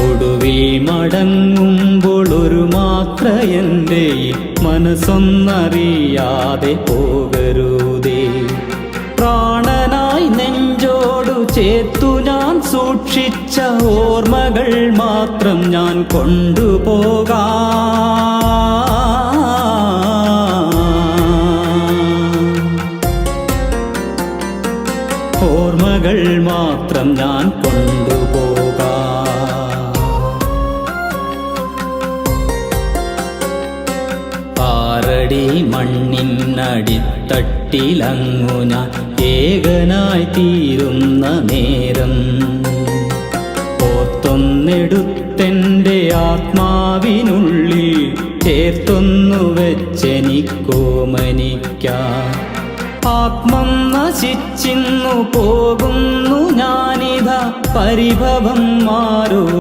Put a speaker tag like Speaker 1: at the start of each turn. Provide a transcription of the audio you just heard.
Speaker 1: ഒടുവിൽ മടങ്ങുമ്പോൾ ഒരു മാത്ര എൻ്റെ മനസ്സൊന്നറിയാതെ പോകരുതേ. പ്രാണനായി നെഞ്ചോടു ചേർത്തു ഞാൻ സൂക്ഷിച്ച ഓർമ്മകൾ മാത്രം ഞാൻ ഓർമ്മകൾ മാത്രം ഞാൻ കൊണ്ടുപോകാം. ആറടി മണ്ണിനടിത്തട്ടിലങ്ങു ഞാൻ ഏകനായി തീരുന്ന നേരം ഓർത്തൊന്നെടുത്തെൻ്റെ ആത്മാവിനുള്ളിൽ ചേർത്തൊന്നു വെച്ചെനിക്കോമനിക്കാം. ആത്മം നശിച്ചിന്നു പോകുന്നു ഞാനിതാ പരിഭവം മാറൂ